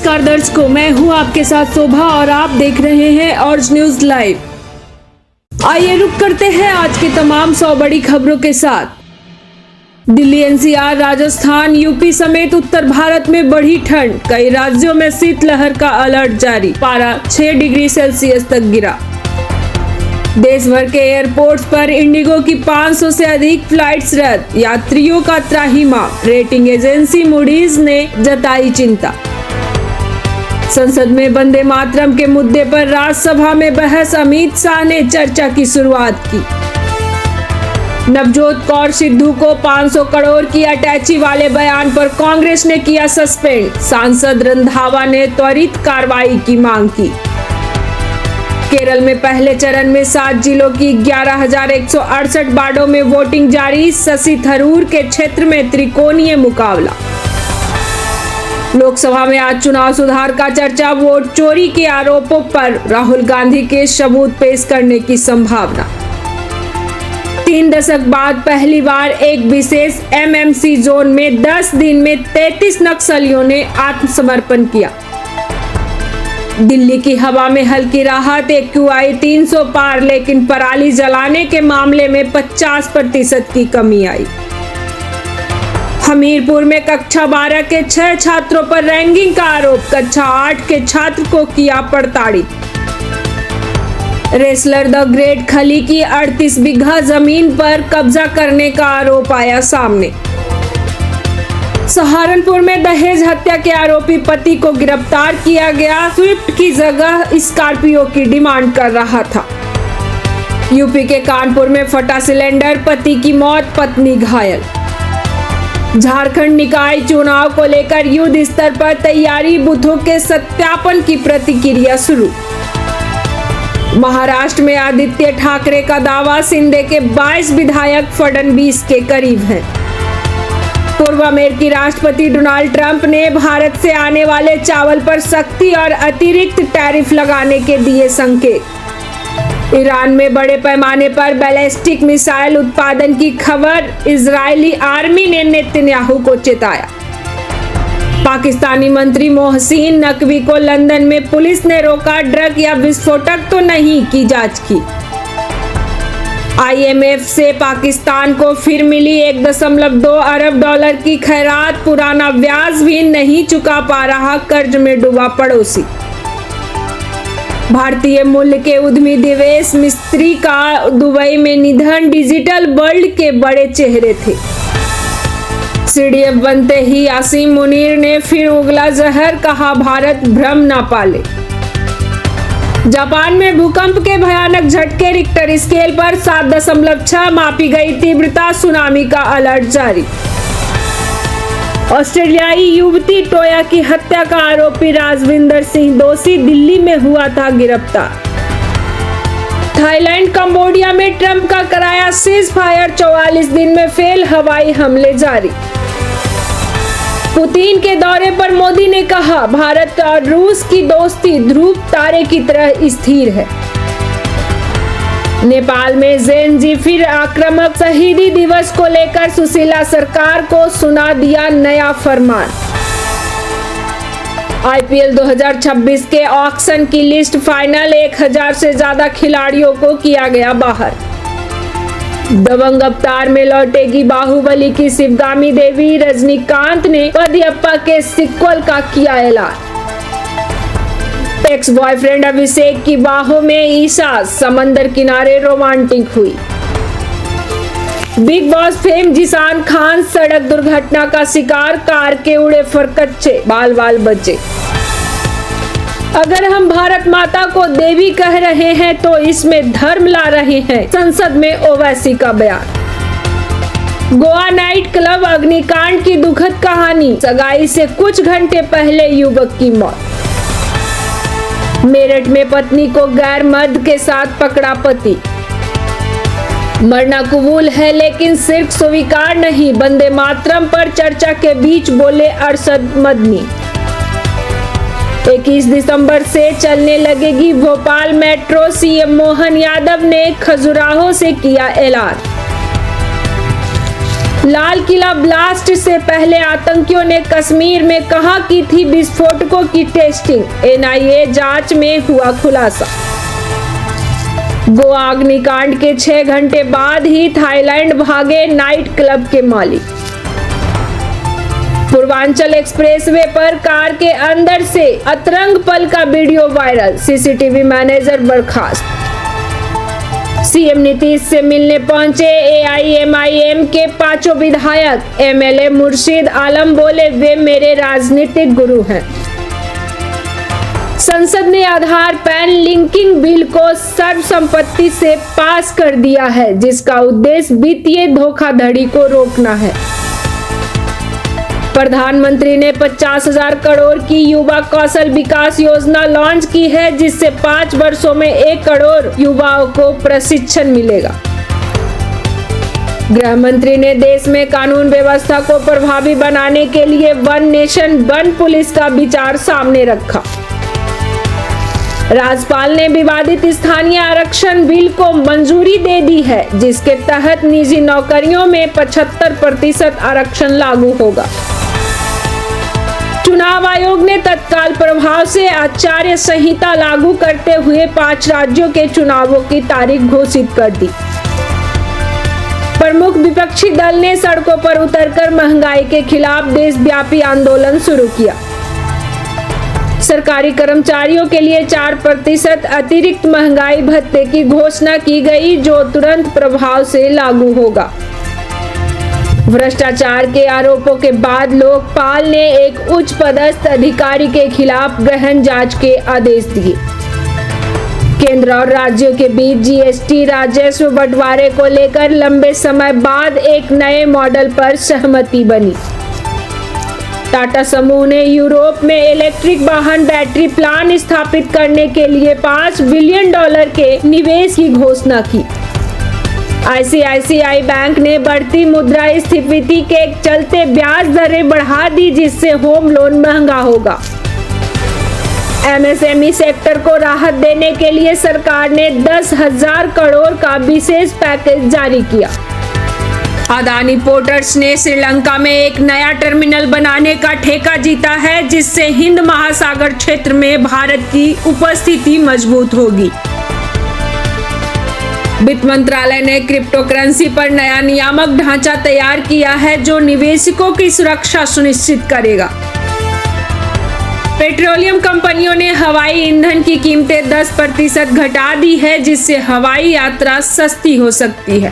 नमस्कार दर्शकों, मैं हूं आपके साथ शोभा और आप देख रहे हैं ऑर्ज न्यूज लाइव। आइए रुक करते हैं आज के तमाम 100 बड़ी खबरों के साथ। दिल्ली, एनसीआर, राजस्थान, यूपी समेत उत्तर भारत में बढ़ी ठंड, कई राज्यों में शीतलहर का अलर्ट जारी, पारा 6 डिग्री सेल्सियस तक गिरा। देश भर के एयरपोर्ट्स पर इंडिगो की 500 से अधिक फ्लाइट्स रद्द, यात्रियों का त्राहिमाम, रेटिंग एजेंसी मूडीज ने जताई चिंता। संसद में वंदे मातरम के मुद्दे पर राज्यसभा में बहस, अमित शाह ने चर्चा की शुरुआत की। नवजोत कौर सिद्धू को 500 करोड़ की अटैची वाले बयान पर कांग्रेस ने किया सस्पेंड, सांसद रंधावा ने त्वरित कार्रवाई की मांग की। केरल में पहले चरण में 7 जिलों की 11,168 वार्डों में वोटिंग जारी, शशि थरूर के क्षेत्र में त्रिकोणीय मुकाबला। लोकसभा में आज चुनाव सुधार का चर्चा, वोट चोरी के आरोपों पर राहुल गांधी के सबूत पेश करने की संभावना। 3 दशक बाद पहली बार एक विशेष एमएमसी जोन में 10 दिन में 33 नक्सलियों ने आत्मसमर्पण किया। दिल्ली की हवा में हल्की राहत, एक्यूआई 300 पार, लेकिन पराली जलाने के मामले में 50% की कमी आई। हमीरपुर में कक्षा 12 के 6 छात्रों पर रैंगिंग का आरोप, कक्षा 8 के छात्र को किया प्रताड़ित। रेसलर द ग्रेट खली की 38 बीघा जमीन पर कब्जा करने का आरोप आया सामने। सहारनपुर में दहेज हत्या के आरोपी पति को गिरफ्तार किया गया, स्विफ्ट की जगह स्कॉर्पियो की डिमांड कर रहा था। यूपी के कानपुर में फटा सिलेंडर, पति की मौत, पत्नी घायल। झारखंड निकाय चुनाव को लेकर युद्ध स्तर पर तैयारी, बूथों के सत्यापन की प्रतिक्रिया शुरू। महाराष्ट्र में आदित्य ठाकरे का दावा, शिंदे के 22 विधायक फडणवीस के करीब हैं। पूर्व अमेरिकी राष्ट्रपति डोनाल्ड ट्रंप ने भारत से आने वाले चावल पर सख्ती और अतिरिक्त टैरिफ लगाने के दिए संकेत। ईरान में बड़े पैमाने पर बैलिस्टिक मिसाइल उत्पादन की खबर, इजरायली आर्मी ने नेतन्याहू को चेताया। पाकिस्तानी मंत्री मोहसिन नकवी को लंदन में पुलिस ने रोका, ड्रग या विस्फोटक तो नहीं की जांच की। आईएमएफ से पाकिस्तान को फिर मिली 1.2 अरब डॉलर की खैरात, पुराना ब्याज भी नहीं चुका पा रहा, कर्ज में डूबा पड़ोसी। भारतीय मूल के उद्यमी देवेश मिस्त्री का दुबई में निधन, डिजिटल वर्ल्ड के बड़े चेहरे थे। सीडीएफ बनते ही आसिम मुनीर ने फिर उगला जहर, कहा भारत भ्रम ना पाले। जापान में भूकंप के भयानक झटके, रिक्टर स्केल पर 7.6 मापी गई तीव्रता, सुनामी का अलर्ट जारी। ऑस्ट्रेलियाई युवती टोया की हत्या का आरोपी राजविंदर सिंह दोषी दिल्ली में हुआ था गिरफ्तार। थाईलैंड, कंबोडिया में ट्रंप का कराया सीज फायर, 44 दिन में फेल हवाई हमले जारी। पुतिन के दौरे पर मोदी ने कहा, भारत और रूस की दोस्ती ध्रुव तारे की तरह स्थिर है। नेपाल में जेन जी फिर आक्रामक, शहीदी दिवस को लेकर सुशीला सरकार को सुना दिया नया फरमान। आईपीएल 2026 के ऑक्शन की लिस्ट फाइनल, 1000 से ज्यादा खिलाड़ियों को किया गया बाहर। दबंग अवतार में लौटेगी बाहुबली की शिवगामी देवी, रजनीकांत ने पदयप्पा के सीक्वल का किया ऐलान। एक्स बॉयफ्रेंड अभिषेक की बाहों में ईशा, समंदर किनारे रोमांटिक हुई। Bigg Boss fame Zeeshan Khan सड़क दुर्घटना का शिकार, कार के उड़े फरकच्चे, बाल बाल बचे। अगर हम भारत माता को देवी कह रहे हैं तो इसमें धर्म ला रहे हैं, संसद में ओवैसी का बयान। गोवा नाइट क्लब अग्निकांड की दुखद कहानी, सगाई से कुछ घंटे पहले युवक की मौत। मेरठ में पत्नी को गैर मर्द के साथ पकड़ा पति, मरना कबूल है लेकिन सिर्फ स्वीकार नहीं, वंदे मातरम पर चर्चा के बीच बोले अरशद मदनी। 21 दिसंबर से चलने लगेगी भोपाल मेट्रो, सीएम मोहन यादव ने खजुराहो से किया ऐलान। लाल किला ब्लास्ट से पहले आतंकियों ने कश्मीर में कहां की थी विस्फोटकों की टेस्टिंग, एनआईए जांच में हुआ खुलासा। गोवा अग्निकांड के 6 घंटे बाद ही थाईलैंड भागे नाइट क्लब के मालिक। पूर्वांचल एक्सप्रेसवे पर कार के अंदर से अतरंग पल का वीडियो वायरल, सीसीटीवी मैनेजर बर्खास्त। सीएम नीतीश से मिलने पहुंचे एआईएमआईएम के 5 विधायक, एमएलए मुर्शीद आलम बोले वे मेरे राजनीतिक गुरु हैं। संसद ने आधार पैन लिंकिंग बिल को सर्वसम्मति से पास कर दिया है, जिसका उद्देश्य वित्तीय धोखाधड़ी को रोकना है। प्रधानमंत्री ने 50,000 करोड़ की युवा कौशल विकास योजना लॉन्च की है, जिससे 5 वर्षों में 1 करोड़ युवाओं को प्रशिक्षण मिलेगा। गृह मंत्री ने देश में कानून व्यवस्था को प्रभावी बनाने के लिए वन नेशन वन पुलिस का विचार सामने रखा। राज्यपाल ने विवादित स्थानीय आरक्षण बिल को मंजूरी दे दी है, जिसके तहत निजी नौकरियों में 75% आरक्षण लागू होगा। चुनाव आयोग ने तत्काल प्रभाव से आचार्य संहिता लागू करते हुए 5 राज्यों के चुनावों की तारीख घोषित कर दी। प्रमुख विपक्षी दल ने सड़कों पर उतरकर महंगाई के खिलाफ देशव्यापी आंदोलन शुरू किया। सरकारी कर्मचारियों के लिए 4% अतिरिक्त महंगाई भत्ते की घोषणा की गई, जो तुरंत प्रभाव से लागू होगा। भ्रष्टाचार के आरोपों के बाद लोकपाल ने एक उच्च पदस्थ अधिकारी के खिलाफ गहन जांच के आदेश दिए। केंद्र और राज्यों के बीच जीएसटी राजस्व बंटवारे को लेकर लंबे समय बाद एक नए मॉडल पर सहमति बनी। टाटा समूह ने यूरोप में इलेक्ट्रिक वाहन बैटरी प्लांट स्थापित करने के लिए $5 बिलियन के निवेश की घोषणा की। आईसीआईसीआई बैंक ने बढ़ती मुद्रास्फीति के चलते ब्याज दरें बढ़ा दी, जिससे होम लोन महंगा होगा। एमएसएमई सेक्टर को राहत देने के लिए सरकार ने 10,000 करोड़ का विशेष पैकेज जारी किया। अदानी पोर्ट्स ने श्रीलंका में एक नया टर्मिनल बनाने का ठेका जीता है, जिससे हिंद महासागर क्षेत्र में भारत की उपस्थिति मजबूत होगी। वित्त मंत्रालय ने क्रिप्टो करेंसी पर नया नियामक ढांचा तैयार किया है, जो निवेशकों की सुरक्षा सुनिश्चित करेगा। पेट्रोलियम कंपनियों ने हवाई ईंधन की कीमतें 10% घटा दी है, जिससे हवाई यात्रा सस्ती हो सकती है।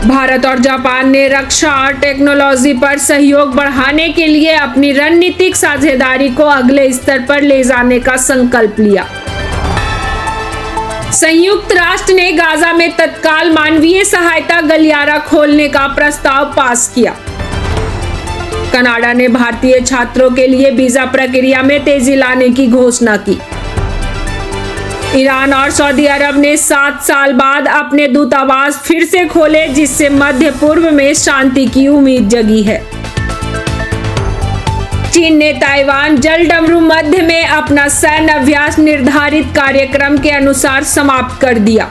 भारत और जापान ने रक्षा और टेक्नोलॉजी पर सहयोग बढ़ाने के लिए अपनी रणनीतिक साझेदारी को अगले स्तर पर ले जाने का संकल्प लिया। संयुक्त राष्ट्र ने गाजा में तत्काल मानवीय सहायता गलियारा खोलने का प्रस्ताव पास किया। कनाडा ने भारतीय छात्रों के लिए वीजा प्रक्रिया में तेजी लाने की घोषणा की। ईरान और सऊदी अरब ने 7 साल बाद अपने दूतावास फिर से खोले, जिससे मध्य पूर्व में शांति की उम्मीद जगी है। चीन ने ताइवान जलडमरू मध्य में अपना सैन्य अभ्यास निर्धारित कार्यक्रम के अनुसार समाप्त कर दिया।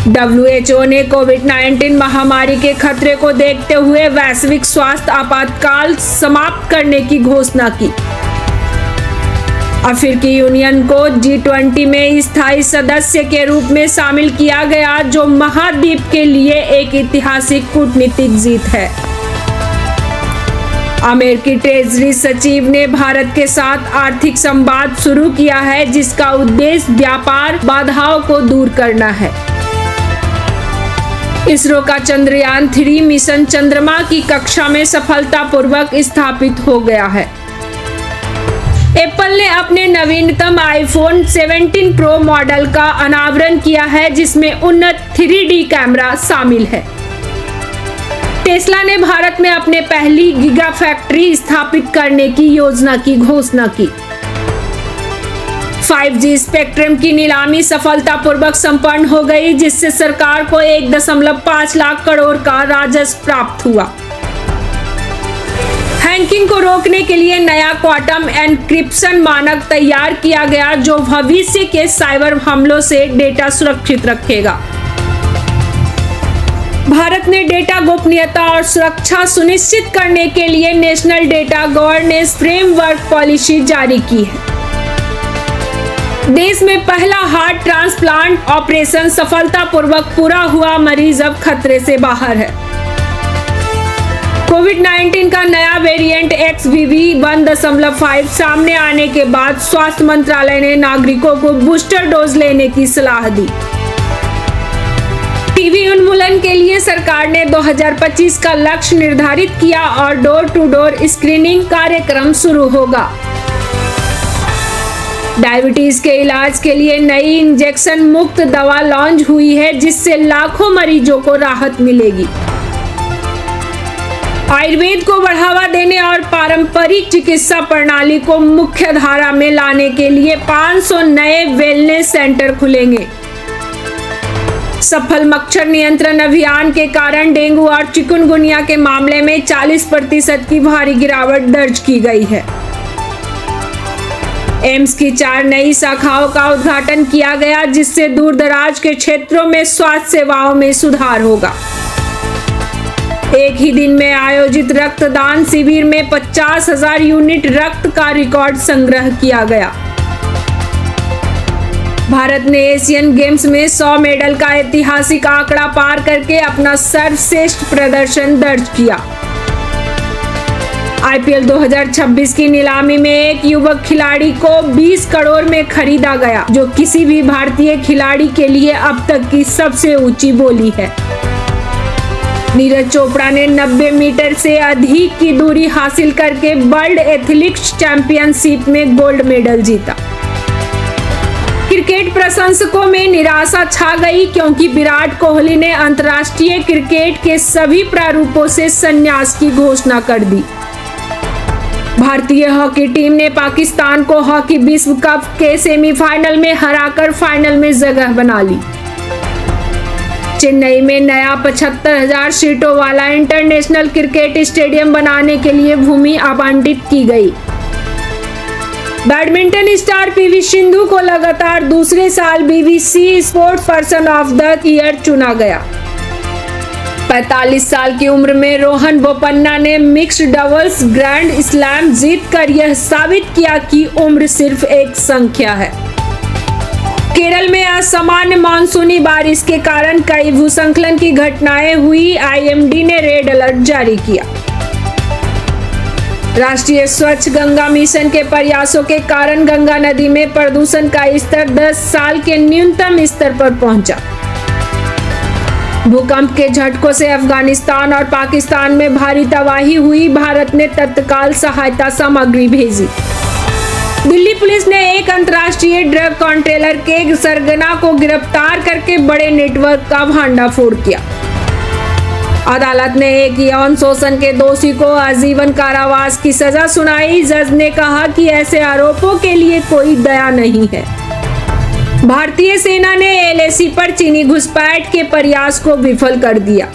WHO ने कोविड-19 महामारी के खतरे को देखते हुए वैश्विक स्वास्थ्य आपातकाल समाप्त करने की घोषणा की। अफ्रीकी यूनियन को G20 में स्थायी सदस्य के रूप में शामिल किया गया, जो महाद्वीप के लिए एक ऐतिहासिक कूटनीतिक जीत है। अमेरिकी ट्रेजरी सचिव ने भारत के साथ आर्थिक संवाद शुरू किया है, जिसका उद्देश्य व्यापार बाधाओं को दूर करना है। इसरो का चंद्रयान 3 मिशन चंद्रमा की कक्षा में सफलतापूर्वक स्थापित हो गया है। एप्पल ने अपने नवीनतम आईफोन 17 प्रो मॉडल का अनावरण किया है, जिसमें उन्नत 3D कैमरा शामिल है। टेस्ला ने भारत में अपने पहली गीगा फैक्ट्री स्थापित करने की योजना की घोषणा की। 5G स्पेक्ट्रम की नीलामी सफलतापूर्वक संपन्न हो गई, जिससे सरकार को 1.5 लाख करोड़ का राजस्व प्राप्त हुआ। हैकिंग को रोकने के लिए नया क्वांटम एन्क्रिप्शन मानक तैयार किया गया, जो भविष्य के साइबर हमलों से डेटा सुरक्षित रखेगा। भारत ने डेटा गोपनीयता और सुरक्षा सुनिश्चित करने के लिए national data governance framework policy जारी की है। देश में पहला हार्ट ट्रांसप्लांट ऑपरेशन सफलतापूर्वक पूरा हुआ, मरीज अब खतरे से बाहर है। कोविड-19 का नया वेरिएंट XBB.1.5 सामने आने के बाद स्वास्थ्य मंत्रालय ने नागरिकों को बूस्टर डोज लेने की सलाह दी। टीबी उन्मूलन के लिए सरकार ने 2025 का लक्ष्य निर्धारित किया और डोर टू डोर स्क्रीनिंग कार्यक्रम शुरू होगा। डायबिटीज के इलाज के लिए नई इंजेक्शन मुक्त दवा लॉन्च हुई है, जिससे लाखों मरीजों को राहत मिलेगी। आयुर्वेद को बढ़ावा देने और पारंपरिक चिकित्सा प्रणाली को मुख्य धारा में लाने के लिए 500 नए वेलनेस सेंटर खुलेंगे। सफल मच्छर नियंत्रण अभियान के कारण डेंगू और चिकुनगुनिया के मामले में 40% की भारी गिरावट दर्ज की गई है। एम्स की 4 नई शाखाओं का उद्घाटन किया गया, जिससे दूर दराज के क्षेत्रों में स्वास्थ्य सेवाओं में सुधार होगा। एक ही दिन में आयोजित रक्तदान शिविर में 50,000 यूनिट रक्त का रिकॉर्ड संग्रह किया गया। भारत ने एशियन गेम्स में 100 मेडल का ऐतिहासिक आंकड़ा पार करके अपना सर्वश्रेष्ठ प्रदर्शन दर्ज किया। IPL 2026 की नीलामी में एक युवक खिलाड़ी को 20 करोड़ में खरीदा गया, जो किसी भी भारतीय खिलाड़ी के लिए अब तक की सबसे ऊंची बोली है। नीरज चोपड़ा ने 90 मीटर से अधिक की दूरी हासिल करके वर्ल्ड एथलेटिक्स चैंपियनशिप में गोल्ड मेडल जीता। क्रिकेट प्रशंसकों में निराशा छा गई, क्योंकि विराट कोहली ने अंतर्राष्ट्रीय क्रिकेट के सभी प्रारूपों से संन्यास की घोषणा कर दी। भारतीय हॉकी टीम ने पाकिस्तान को हॉकी विश्व कप के सेमीफाइनल में हराकर फाइनल में जगह बना ली। चेन्नई में नया 75,000 सीटों वाला इंटरनेशनल क्रिकेट स्टेडियम बनाने के लिए भूमि आवंटित की गई। बैडमिंटन स्टार PV सिंधु को लगातार दूसरे साल BBC sports person of the year चुना गया। 45 साल की उम्र में रोहन बोपन्ना ने मिक्स्ड डबल्स ग्रैंड स्लैम जीतकर यह साबित किया कि उम्र सिर्फ एक संख्या है। केरल में असामान्य मानसूनी बारिश के कारण कई भूस्खलन की घटनाएं हुई। IMD ने रेड अलर्ट जारी किया। राष्ट्रीय स्वच्छ गंगा मिशन के प्रयासों के कारण गंगा नदी में प्रदूषण का स्तर 10 साल के न्यूनतम स्तर पर पहुंचा। भूकंप के झटकों से अफगानिस्तान और पाकिस्तान में भारी तबाही हुई। भारत ने तत्काल सहायता सामग्री भेजी। दिल्ली पुलिस ने एक अंतर्राष्ट्रीय ड्रग कॉन्ट्रेलर के सरगना को गिरफ्तार करके बड़े नेटवर्क का भंडाफोड़ किया। अदालत ने एक यौन शोषण के दोषी को आजीवन कारावास की सजा सुनाई। जज ने कहा कि ऐसे आरोपों के लिए कोई दया नहीं है। भारतीय सेना ने LAC पर चीनी घुसपैठ के प्रयास को विफल कर दिया।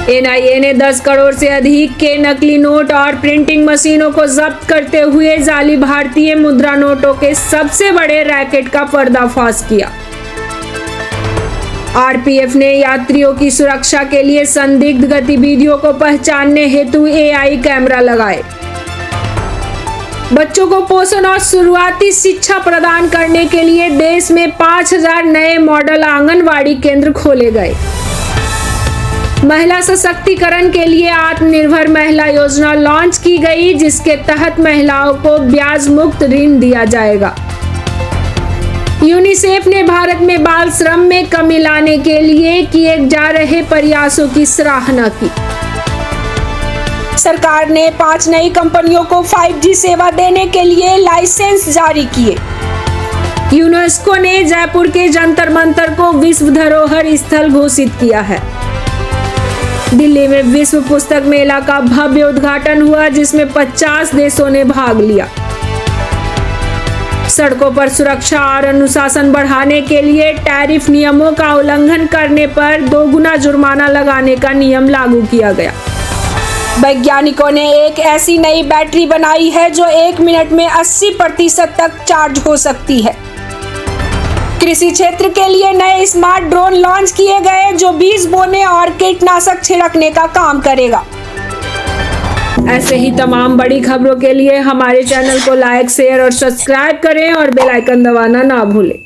NIA ने 10 करोड़ से अधिक के नकली नोट और प्रिंटिंग मशीनों को जब्त करते हुए जाली भारतीय मुद्रा नोटों के सबसे बड़े रैकेट का पर्दाफाश किया। RPF ने यात्रियों की सुरक्षा के लिए संदिग्ध गतिविधियों को पहचानने हेतु AI कैमरा लगाए। बच्चों को पोषण और शुरुआती शिक्षा प्रदान करने के लिए देश में 5,000 नए मॉडल आंगनवाड़ी केंद्र खोले गए। महिला सशक्तिकरण के लिए आत्मनिर्भर महिला योजना लॉन्च की गई, जिसके तहत महिलाओं को ब्याज मुक्त ऋण दिया जाएगा। यूनिसेफ ने भारत में बाल श्रम में कमी लाने के लिए किए जा रहे प्रयासों की सराहना की। सरकार ने 5 नई कंपनियों को 5G सेवा देने के लिए लाइसेंस जारी किए। यूनेस्को ने जयपुर के जंतर मंतर को विश्व धरोहर स्थल घोषित किया है। दिल्ली में विश्व पुस्तक मेला का भव्य उद्घाटन हुआ, जिसमें 50 देशों ने भाग लिया। सड़कों पर सुरक्षा और अनुशासन बढ़ाने के लिए टैरिफ नियमों का उल्लंघन करने पर 2 गुना जुर्माना लगाने का नियम लागू किया गया। वैज्ञानिकों ने एक ऐसी नई बैटरी बनाई है जो 1 मिनट में 80% तक चार्ज हो सकती है। कृषि क्षेत्र के लिए नए स्मार्ट ड्रोन लॉन्च किए गए जो बीज बोने और कीटनाशक छिड़कने का काम करेगा। ऐसे ही तमाम बड़ी खबरों के लिए हमारे चैनल को लाइक, शेयर और सब्सक्राइब करें और बेल आइकन दबाना ना भूलें।